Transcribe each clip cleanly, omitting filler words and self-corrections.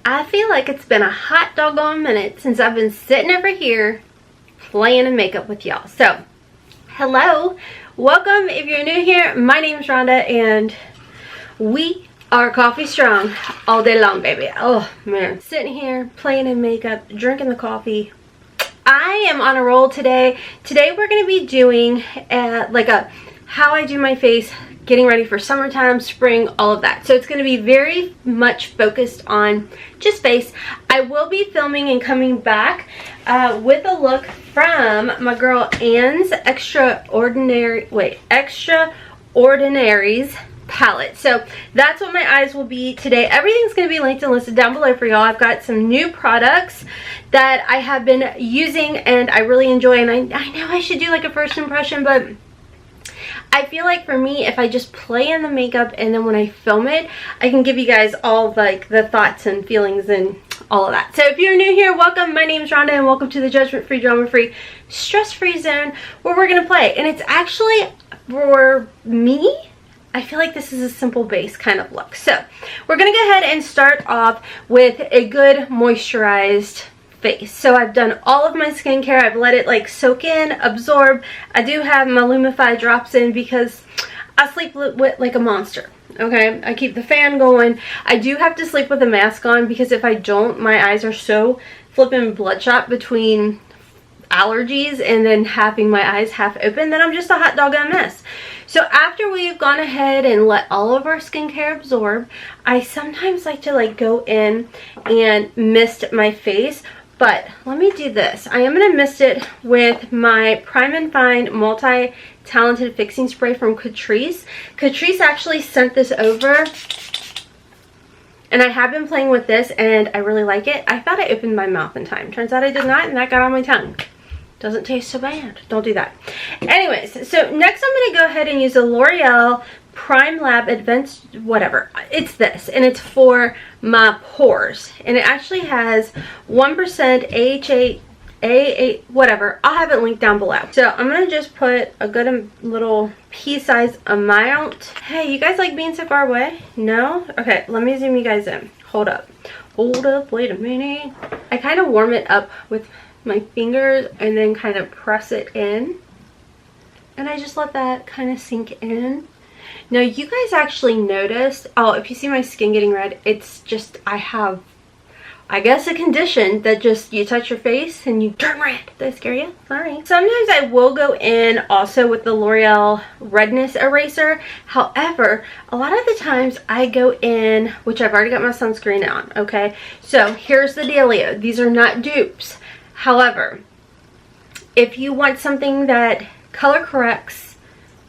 I feel like it's been a hot doggone minute since I've been sitting over here playing in makeup with y'all. So, hello, welcome. If you're new here, my name is Rhonda and we are coffee strong all day long, baby. Oh man, sitting here playing in makeup, drinking the coffee. I am on a roll today. Today we're going to be doing like a how I do my face, getting ready for summertime, spring, all of that. So it's going to be very much focused on just face. I will be filming and coming back with a look from my girl Anne's Extraordinaries palette. So that's what my eyes will be today. Everything's going to be linked and listed down below for y'all. I've got some new products that I have been using and I really enjoy, and I know I should do like a first impression, but I feel like for me, if I just play in the makeup and then when I film it, I can give you guys all like the thoughts and feelings and all of that. So if you're new here, welcome. My name is Rhonda and welcome to the judgment-free, drama-free, stress-free zone where we're going to play. And it's actually, for me, I feel like this is a simple base kind of look. So we're going to go ahead and start off with a good moisturized face. So I've done all of my skincare. I've let it like soak in, absorb. I do have my Lumify drops in because I sleep with like a monster. Okay, I keep the fan going. I do have to sleep with a mask on because if I don't, my eyes are so flipping bloodshot between allergies and then having my eyes half open that I'm just a hot doggone mess. So after we've gone ahead and let all of our skincare absorb, I sometimes like to like go in and mist my face. But let me do this. I am going to mist it with my Prime and Fine Multi-Talented Fixing Spray from Catrice. Catrice actually sent this over. And I have been playing with this and I really like it. I thought I opened my mouth in time. Turns out I did not, and that got on my tongue. Doesn't taste so bad. Don't do that. Anyways, so next I'm going to go ahead and use a L'Oreal Prime Lab Advanced whatever. It's this, and it's for my pores. And it actually has 1% AHA whatever. I'll have it linked down below. So I'm going to just put a good little pea-sized amount. Hey, you guys like being so far away? No? Okay, let me zoom you guys in. Hold up. Hold up, wait a minute. I kind of warm it up with my fingers and then kind of press it in. And I just let that kind of sink in. Now, you guys actually noticed, oh, if you see my skin getting red, it's just, I have, I guess, a condition that just, you touch your face and you turn red. Did I scare you? Sorry. Sometimes I will go in also with the L'Oreal Redness Eraser. However, a lot of the times I go in, which I've already got my sunscreen on, okay? So here's the dealio. These are not dupes. However, if you want something that color corrects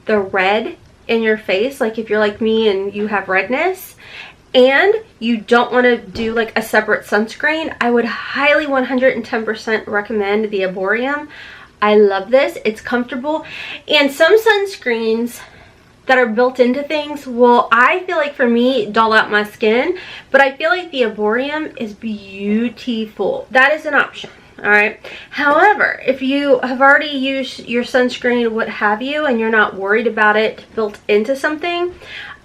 the red in your face, like if you're like me and you have redness and you don't want to do like a separate sunscreen, I would highly 110% recommend the Arborium. I love this. It's comfortable, and some sunscreens that are built into things will, I feel like for me, dull out my skin, but I feel like the Arborium is beautiful. That is an option. Alright, however, if you have already used your sunscreen, what have you, and you're not worried about it built into something,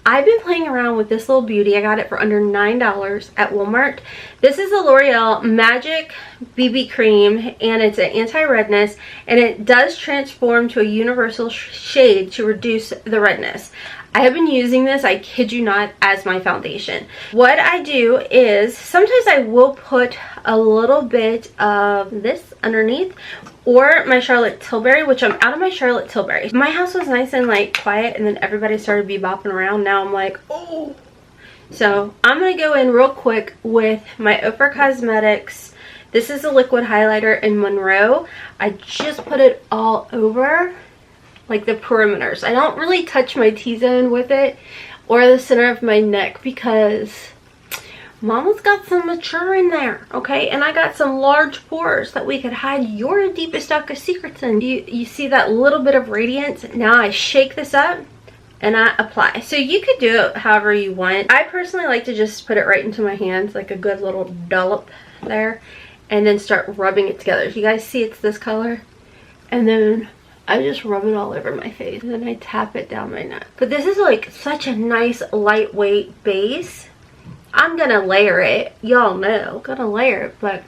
I've been playing around with this little beauty. I got it for under $9 at Walmart. This is the L'Oreal Magic BB Cream, and it's an anti-redness, and it does transform to a universal shade to reduce the redness. I have been using this, I kid you not, as my foundation. What I do is, sometimes I will put a little bit of this underneath, or my Charlotte Tilbury, which I'm out of my Charlotte Tilbury. My house was nice and like quiet, and then everybody started bebopping around. Now I'm like, oh. So I'm going to go in real quick with my OFRA Cosmetics. This is a liquid highlighter in Monroe. I just put it all over, like the perimeters. I don't really touch my T-zone with it or the center of my neck because Mama's got some mature in there, okay? And I got some large pores that we could hide your deepest, darkest secrets in. You see that little bit of radiance? Now I shake this up and I apply. So you could do it however you want. I personally like to just put it right into my hands, like a good little dollop there, and then start rubbing it together. You guys see it's this color? And then I just rub it all over my face and then I tap it down my neck. But this is like such a nice lightweight base. I'm gonna layer it. Y'all know, gonna layer it, but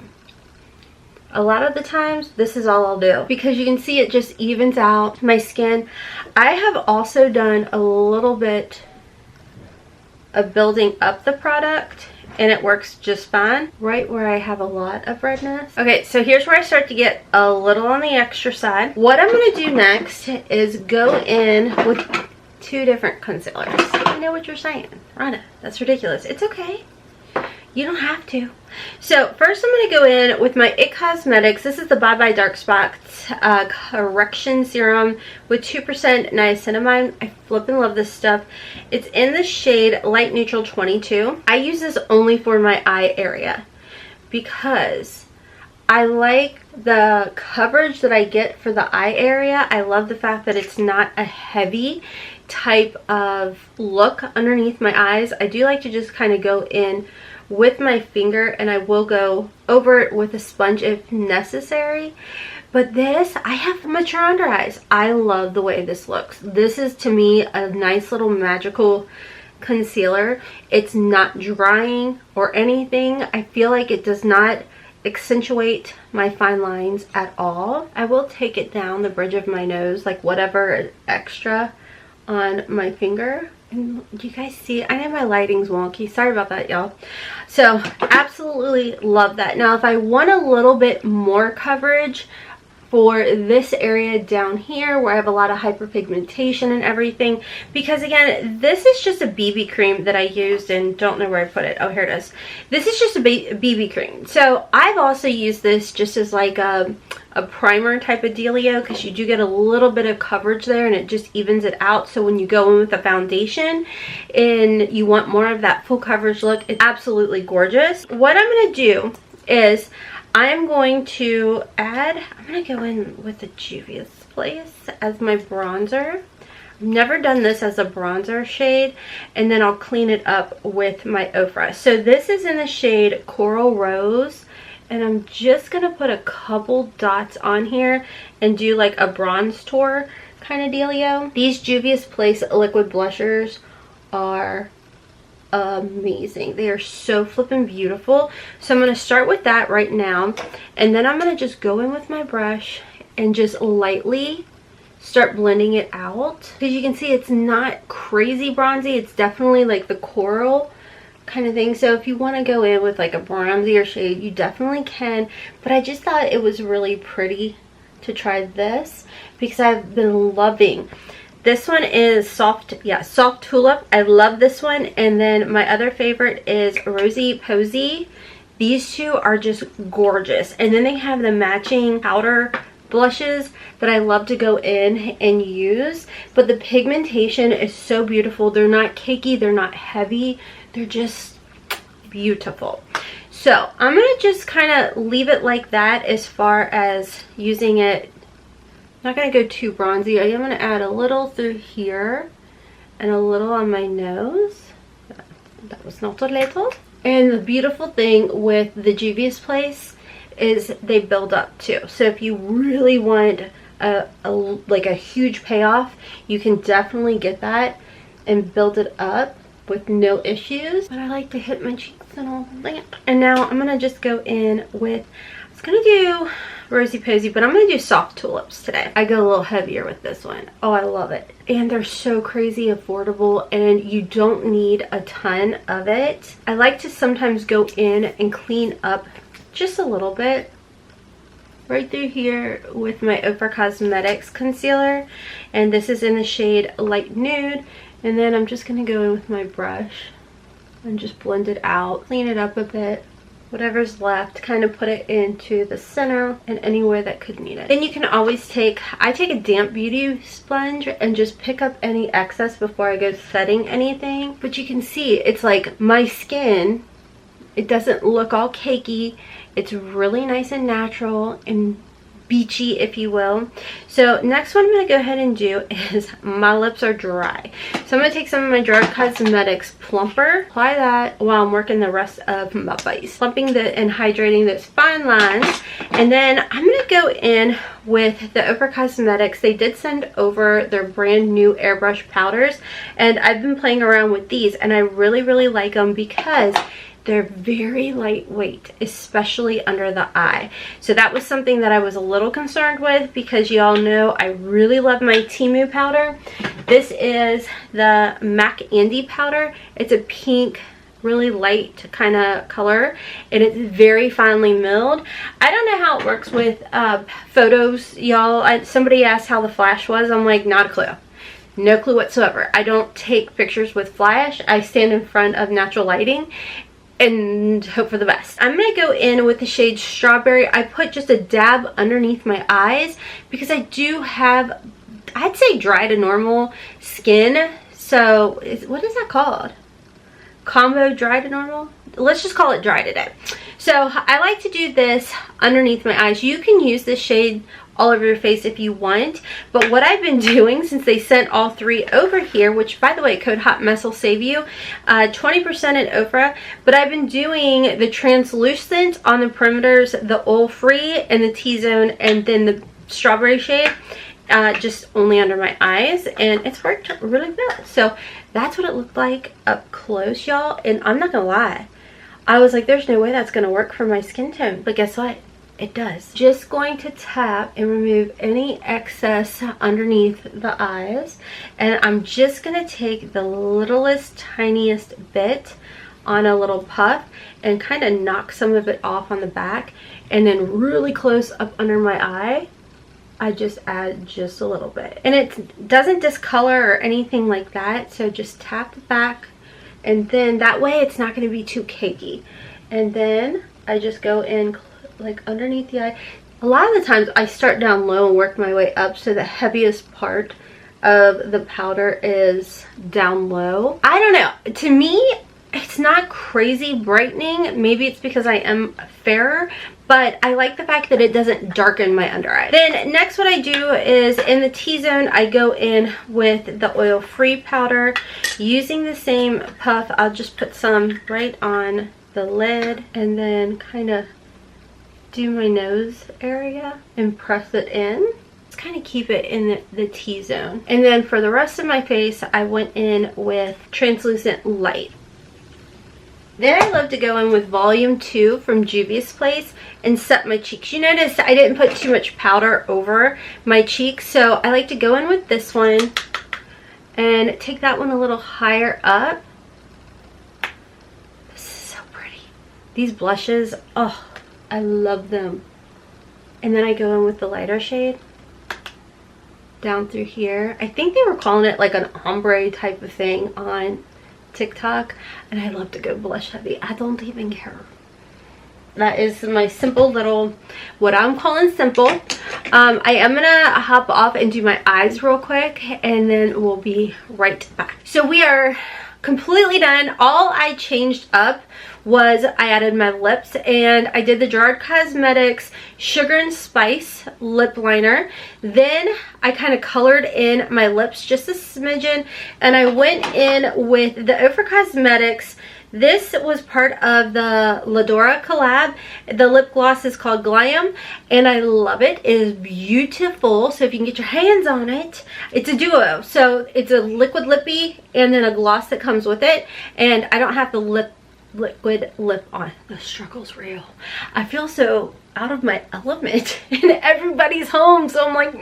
a lot of the times this is all I'll do because you can see it just evens out my skin. I have also done a little bit of building up the product and it works just fine right where I have a lot of redness. Okay, so here's where I start to get a little on the extra side. What I'm going to do next is go in with 2 different concealers. I know what you're saying, Rhonda, that's ridiculous. It's okay, you don't have to. So first I'm going to go in with my OFRA Cosmetics. This is the Bye Bye Dark Spots Correction Serum with 2% niacinamide. I flippin' love this stuff. It's in the shade Light Neutral 22. I use this only for my eye area because I like the coverage that I get for the eye area. I love the fact that it's not a heavy type of look underneath my eyes. I do like to just kind of go in with my finger, and I will go over it with a sponge if necessary. But this, I have mature under eyes. I love the way this looks. This is, to me, a nice little magical concealer. It's not drying or anything. I feel like it does not accentuate my fine lines at all. I will take it down the bridge of my nose, like whatever extra on my finger. And do you guys see? I know my lighting's wonky. Sorry about that, y'all. So absolutely love that. Now if I want a little bit more coverage for this area down here where I have a lot of hyperpigmentation and everything, because again, this is just a BB cream that I used and don't know where I put it. Oh, here it is. This is just a BB cream. So I've also used this just as like a primer type of dealio, because you do get a little bit of coverage there and it just evens it out. So when you go in with a foundation and you want more of that full coverage look, it's absolutely gorgeous. What I'm going to do is I'm going to go in with the Juvia's Place as my bronzer. I've never done this as a bronzer shade, and then I'll clean it up with my OFRA. So this is in the shade Coral Rose, and I'm just going to put a couple dots on here and do like a bronze tour kind of dealio. These Juvia's Place liquid blushers are amazing. They are so flippin' beautiful. So I'm going to start with that right now, and then I'm going to just go in with my brush and just lightly start blending it out, because you can see it's not crazy bronzy. It's definitely like the coral kind of thing. So if you want to go in with like a bronzier shade, you definitely can, but I just thought it was really pretty to try this because I've been loving this one. Is soft tulip. I love this one. And then my other favorite is Rosy Posy. These two are just gorgeous. And then they have the matching powder blushes that I love to go in and use, but the pigmentation is so beautiful. They're not cakey, they're not heavy, they're just beautiful. So I'm gonna just kind of leave it like that as far as using it. Not going to go too bronzy. I am going to add a little through here and a little on my nose. That was not a little. And the beautiful thing with the Juvia's Place is they build up too. So if you really want like a huge payoff, you can definitely get that and build it up with no issues. But I like to hit my cheeks and all that. And now I'm going to just go in with, I was going to do Rosy Posy, but I'm going to do Soft Tulips today. I go a little heavier with this one. Oh, I love it. And they're so crazy affordable, and you don't need a ton of it. I like to sometimes go in and clean up just a little bit right through here with my OFRA Cosmetics concealer, and this is in the shade Light Nude. And then I'm just going to go in with my brush and just blend it out, clean it up a bit. Whatever's left, kind of put it into the center and anywhere that could need it. Then you can always I take a damp beauty sponge and just pick up any excess before I go setting anything. But you can see it's like my skin, it doesn't look all cakey. It's really nice and natural and beachy, if you will. So next what I'm going to go ahead and do is, my lips are dry, so I'm going to take some of my OFRA Cosmetics plumper, apply that while I'm working the rest of my face, plumping and hydrating those fine lines. And then I'm going to go in with the OFRA Cosmetics. They did send over their brand new airbrush powders, and I've been playing around with these, and I really like them because they're very lightweight, especially under the eye. So that was something that I was a little concerned with, because y'all know I really love my TEMU powder. This is the MAC Andy powder. It's a pink, really light kind of color, and it's very finely milled. I don't know how it works with photos, y'all. Somebody asked how the flash was. I'm like, not a clue. No clue whatsoever. I don't take pictures with flash. I stand in front of natural lighting and hope for the best. I'm going to go in with the shade Strawberry. I put just a dab underneath my eyes because I do have, I'd say, dry to normal skin. So what is that called? Combo dry to normal? Let's just call it dry today. So I like to do this underneath my eyes. You can use this shade all over your face if you want, but what I've been doing, since they sent all three over here, which by the way, code HOTMESS will save you 20% at OFRA, but I've been doing the translucent on the perimeters, the oil free and the T-zone, and then the strawberry shade just only under my eyes, and it's worked really well. So that's what it looked like up close, y'all, and I'm not gonna lie, I was like, there's no way that's gonna work for my skin tone, but guess what? It does. Just going to tap and remove any excess underneath the eyes, and I'm just going to take the littlest, tiniest bit on a little puff and kind of knock some of it off on the back, and then really close up under my eye, I just add just a little bit. And it doesn't discolor or anything like that, so just tap the back, and then that way it's not going to be too cakey. And then I just go in like underneath the eye. A lot of the times I start down low and work my way up, so the heaviest part of the powder is down low. I don't know, to me it's not crazy brightening. Maybe it's because I am fairer, but I like the fact that it doesn't darken my under eye. Then next what I do is in the T-zone, I go in with the oil free powder. Using the same puff, I'll just put some right on the lid and then kind of do my nose area and press it in. Just kind of keep it in the T-zone. And then for the rest of my face, I went in with translucent light. Then I love to go in with volume 2 from Juvia's Place and set my cheeks. You notice I didn't put too much powder over my cheeks, so I like to go in with this one and take that one a little higher up. This is so pretty. These blushes, oh, I love them. And then I go in with the lighter shade down through here. I think they were calling it like an ombre type of thing on TikTok, and I love to go blush heavy. I don't even care. That is my simple little, what I'm calling simple. I am gonna hop off and do my eyes real quick, and then we'll be right back. So we are completely done. All I changed up was I added my lips, and I did the OFRA Cosmetics Sugar and Spice lip liner. Then I kind of colored in my lips just a smidgen, and I went in with the OFRA Cosmetics. This was part of the Ladora collab. The lip gloss is called Glam, and I love it. It is beautiful. So if you can get your hands on it, it's a duo. So it's a liquid lippy and then a gloss that comes with it. And I don't have the liquid lip on. The struggle's real. I feel so out of my element in everybody's home, so I'm like,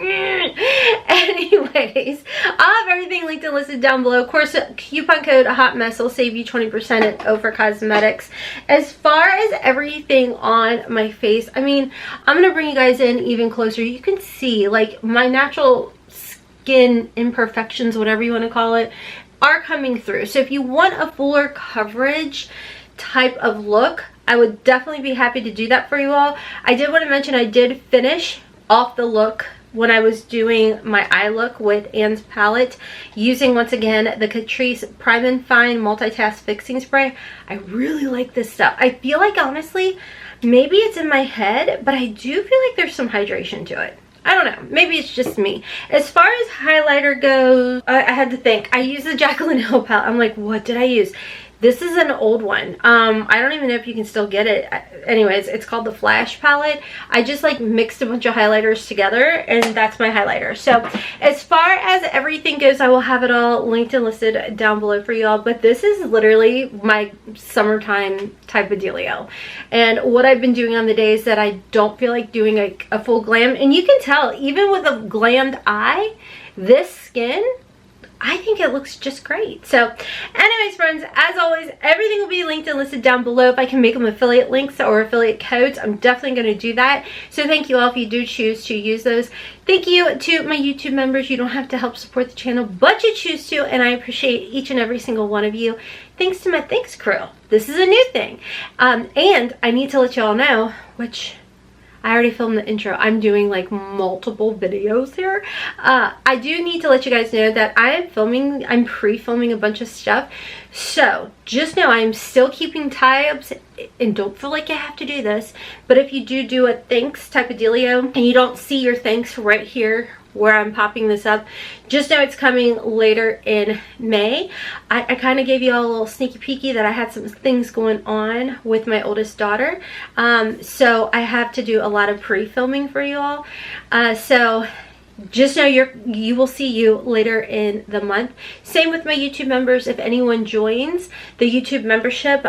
anyways, I'll have everything linked and listed down below. Of course, coupon code HOTMESS will save you 20% at OFRA Cosmetics. As far as everything on my face, I mean, I'm gonna bring you guys in even closer. You can see like my natural skin imperfections, whatever you want to call it, are coming through. So if you want a fuller coverage type of look, I would definitely be happy to do that for you all. I did want to mention I did finish off the look when I was doing my eye look with Anne's palette, using once again the Catrice Prime and Fine Multitask Fixing Spray. I really like this stuff. I feel like, honestly, maybe it's in my head, but I do feel like there's some hydration to it. I don't know. Maybe it's just me. As far as highlighter goes, I had to think. I used the Jaclyn Hill palette. I'm like, what did I use? This is an old one. I don't even know if you can still get it. Anyways, it's called the Flash palette. I just like mixed a bunch of highlighters together, and that's my highlighter. So as far as everything goes, I will have it all linked and listed down below for y'all. But this is literally my summertime type of dealio. And what I've been doing on the days that I don't feel like doing a full glam, and you can tell, even with a glammed eye, this skin, I think it looks just great. So anyways, friends, as always, everything will be linked and listed down below. If I can make them affiliate links or affiliate codes, I'm definitely going to do that. So thank you all if you do choose to use those. Thank you to my YouTube members. You don't have to help support the channel, but you choose to, and I appreciate each and every single one of you. Thanks to my thanks crew. This is a new thing. And I need to let y'all know, which I already filmed the intro. I'm doing like multiple videos here. I do need to let you guys know that I'm pre-filming a bunch of stuff. So just know I'm still keeping tabs, and don't feel like you have to do this. But if you do a thanks type of dealio and you don't see your thanks right here where I'm popping this up, just know it's coming later in May. I kind of gave you all a little sneaky peeky that I had some things going on with my oldest daughter, so I have to do a lot of pre-filming for you all. So just know you will see you later in the month. Same with my YouTube members. If anyone joins the YouTube membership,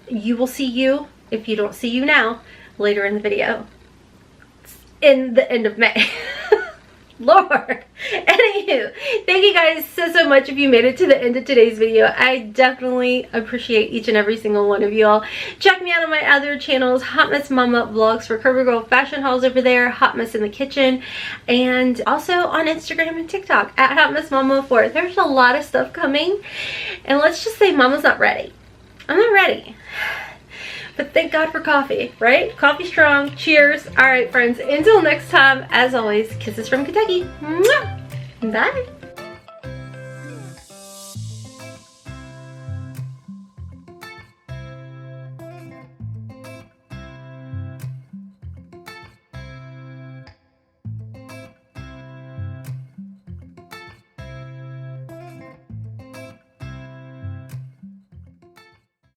you will see you, if you don't see you now, later in the video in the end of May. Lord. Anywho, thank you guys so much if you made it to the end of today's video. I definitely appreciate each and every single one of y'all. Check me out on my other channels, Hotmess Momma Vlogs for CoverGirl fashion hauls over there, Hotmess in the kitchen, and also on Instagram and TikTok at Hotmess Momma 4. There's a lot of stuff coming, and let's just say Mama's not ready. I'm not ready. But thank God for coffee, right? Coffee strong. Cheers. All right, friends. Until next time, as always, kisses from Kentucky. Mwah! Bye.